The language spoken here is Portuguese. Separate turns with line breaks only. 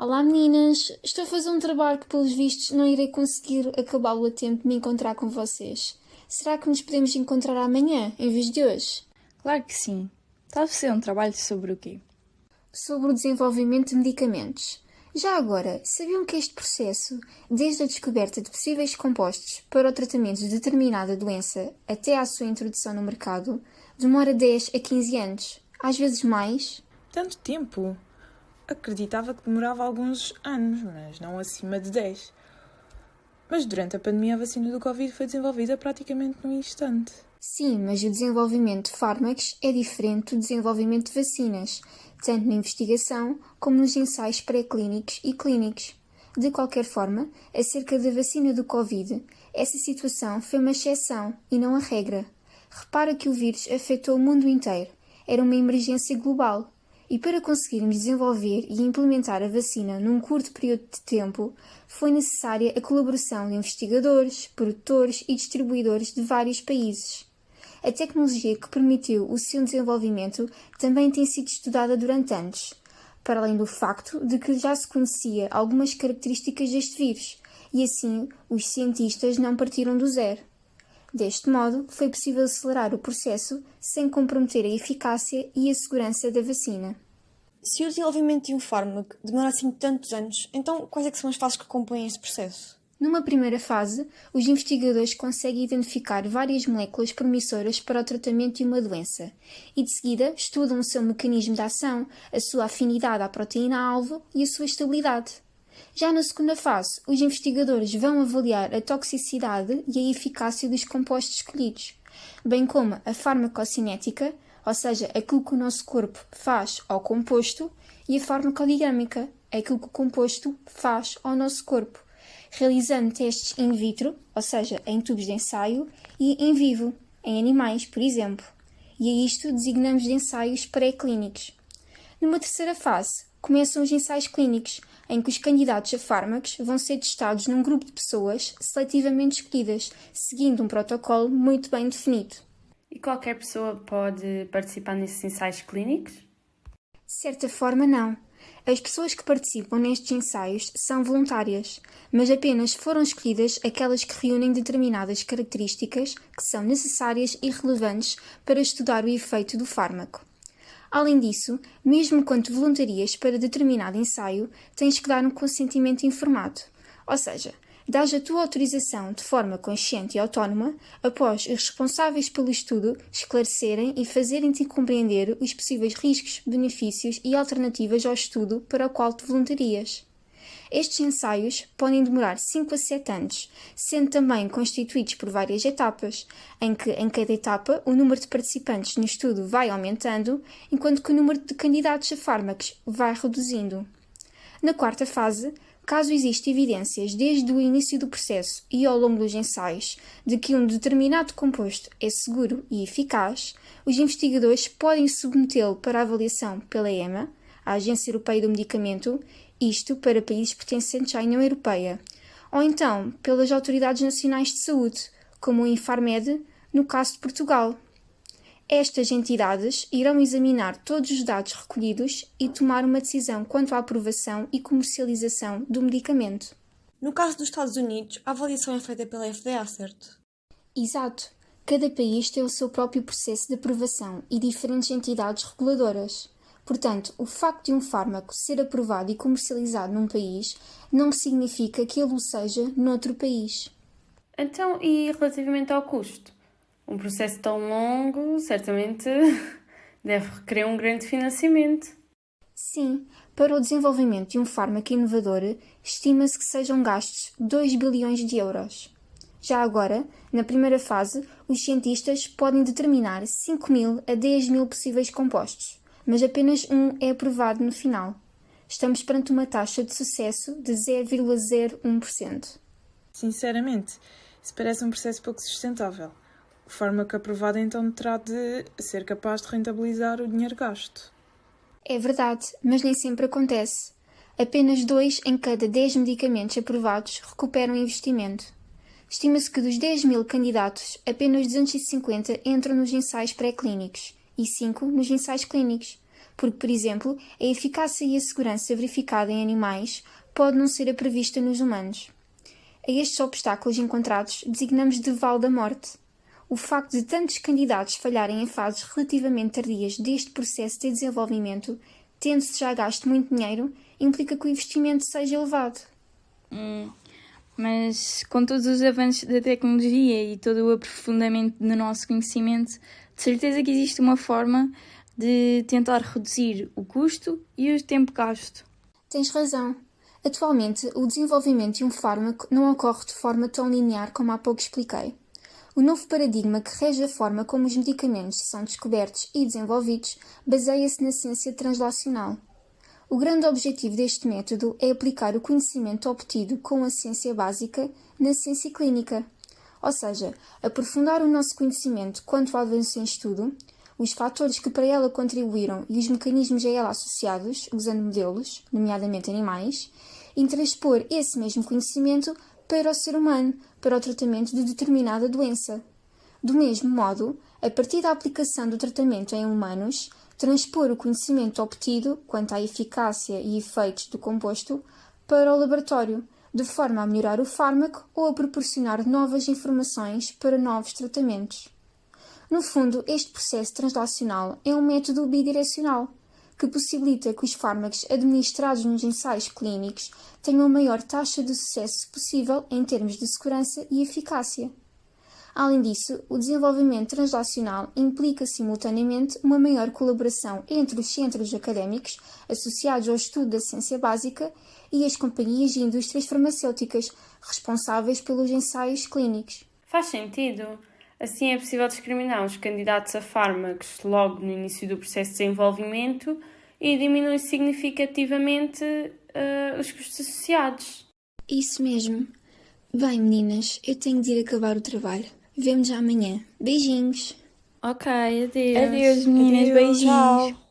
Olá meninas, estou a fazer um trabalho que pelos vistos não irei conseguir acabá-lo a tempo de me encontrar com vocês. Será que nos podemos encontrar amanhã, em vez de hoje?
Claro que sim. Está a ser um trabalho sobre o quê?
Sobre o desenvolvimento de medicamentos. Já agora, sabiam que este processo, desde a descoberta de possíveis compostos para o tratamento de determinada doença até à sua introdução no mercado, demora 10 a 15 anos, às vezes mais?
Tanto tempo? Acreditava que demorava alguns anos, mas não acima de 10. Mas durante a pandemia a vacina do Covid foi desenvolvida praticamente num instante.
Sim, mas o desenvolvimento de fármacos é diferente do desenvolvimento de vacinas, tanto na investigação como nos ensaios pré-clínicos e clínicos. De qualquer forma, acerca da vacina do Covid, essa situação foi uma exceção e não a regra. Repara que o vírus afetou o mundo inteiro. Era uma emergência global. E para conseguirmos desenvolver e implementar a vacina num curto período de tempo, foi necessária a colaboração de investigadores, produtores e distribuidores de vários países. A tecnologia que permitiu o seu desenvolvimento também tem sido estudada durante anos, para além do facto de que já se conhecia algumas características deste vírus, e assim os cientistas não partiram do zero. Deste modo, foi possível acelerar o processo sem comprometer a eficácia e a segurança da vacina.
Se o desenvolvimento de um fármaco demora assim tantos anos, então quais é que são as fases que compõem este processo?
Numa primeira fase, os investigadores conseguem identificar várias moléculas promissoras para o tratamento de uma doença e, de seguida, estudam o seu mecanismo de ação, a sua afinidade à proteína-alvo e a sua estabilidade. Já na segunda fase, os investigadores vão avaliar a toxicidade e a eficácia dos compostos escolhidos, bem como a farmacocinética, ou seja, aquilo que o nosso corpo faz ao composto, e a farmacodinâmica, aquilo que o composto faz ao nosso corpo, realizando testes in vitro, ou seja, em tubos de ensaio, e in vivo, em animais, por exemplo. E a isto designamos de ensaios pré-clínicos. Numa terceira fase, começam os ensaios clínicos, em que os candidatos a fármacos vão ser testados num grupo de pessoas seletivamente escolhidas, seguindo um protocolo muito bem definido.
E qualquer pessoa pode participar nesses ensaios clínicos?
De certa forma, não. As pessoas que participam nestes ensaios são voluntárias, mas apenas foram escolhidas aquelas que reúnem determinadas características que são necessárias e relevantes para estudar o efeito do fármaco. Além disso, mesmo quando voluntarias para determinado ensaio, tens que dar um consentimento informado, ou seja, dás a tua autorização de forma consciente e autónoma após os responsáveis pelo estudo esclarecerem e fazerem-te compreender os possíveis riscos, benefícios e alternativas ao estudo para o qual te voluntarias. Estes ensaios podem demorar 5 a 7 anos, sendo também constituídos por várias etapas, em que em cada etapa o número de participantes no estudo vai aumentando, enquanto que o número de candidatos a fármacos vai reduzindo. Na quarta fase, caso exista evidências desde o início do processo e ao longo dos ensaios de que um determinado composto é seguro e eficaz, os investigadores podem submetê-lo para avaliação pela EMA, a Agência Europeia do Medicamento, isto para países pertencentes à União Europeia, ou então pelas autoridades nacionais de saúde, como o Infarmed, no caso de Portugal. Estas entidades irão examinar todos os dados recolhidos e tomar uma decisão quanto à aprovação e comercialização do medicamento.
No caso dos Estados Unidos, a avaliação é feita pela FDA, certo?
Exato. Cada país tem o seu próprio processo de aprovação e diferentes entidades reguladoras. Portanto, o facto de um fármaco ser aprovado e comercializado num país não significa que ele o seja noutro país.
Então, e relativamente ao custo? Um processo tão longo, certamente, deve requerer um grande financiamento.
Sim, para o desenvolvimento de um fármaco inovador, estima-se que sejam gastos 2 bilhões de euros. Já agora, na primeira fase, os cientistas podem determinar 5.000 a 10.000 possíveis compostos, mas apenas um é aprovado no final. Estamos perante uma taxa de sucesso de 0,01%.
Sinceramente, isso parece um processo pouco sustentável. O fármaco aprovado então terá de ser capaz de rentabilizar o dinheiro gasto.
É verdade, mas nem sempre acontece. Apenas 2 em cada 10 medicamentos aprovados recuperam o investimento. Estima-se que dos 10.000 candidatos, apenas 250 entram nos ensaios pré-clínicos e 5 nos ensaios clínicos. porque, por exemplo, a eficácia e a segurança verificada em animais pode não ser a prevista nos humanos. A estes obstáculos encontrados designamos de Val da Morte. O facto de tantos candidatos falharem em fases relativamente tardias deste processo de desenvolvimento, tendo-se já gasto muito dinheiro, implica que o investimento seja elevado.
Mas com todos os avanços da tecnologia e todo o aprofundamento do nosso conhecimento, de certeza que existe uma forma de tentar reduzir o custo e o tempo gasto.
Tens razão. Atualmente, o desenvolvimento de um fármaco não ocorre de forma tão linear como há pouco expliquei. O novo paradigma que rege a forma como os medicamentos são descobertos e desenvolvidos baseia-se na ciência translacional. O grande objetivo deste método é aplicar o conhecimento obtido com a ciência básica na ciência clínica, ou seja, aprofundar o nosso conhecimento quanto ao avanço em estudo, os fatores que para ela contribuíram e os mecanismos a ela associados, usando modelos, nomeadamente animais, e transpor esse mesmo conhecimento para o ser humano, para o tratamento de determinada doença. Do mesmo modo, a partir da aplicação do tratamento em humanos, transpor o conhecimento obtido quanto à eficácia e efeitos do composto para o laboratório, de forma a melhorar o fármaco ou a proporcionar novas informações para novos tratamentos. No fundo, este processo translacional é um método bidirecional, que possibilita que os fármacos administrados nos ensaios clínicos tenham a maior taxa de sucesso possível em termos de segurança e eficácia. Além disso, o desenvolvimento translacional implica simultaneamente uma maior colaboração entre os centros académicos associados ao estudo da ciência básica e as companhias e indústrias farmacêuticas responsáveis pelos ensaios clínicos.
Faz sentido. Assim é possível discriminar os candidatos a fármacos logo no início do processo de desenvolvimento e diminui significativamente os custos associados.
Isso mesmo. Bem, meninas, eu tenho de ir acabar o trabalho. Vemo-nos amanhã. Beijinhos!
Ok, adeus.
Adeus, meninas,
Adeus,
beijinhos.
tchau.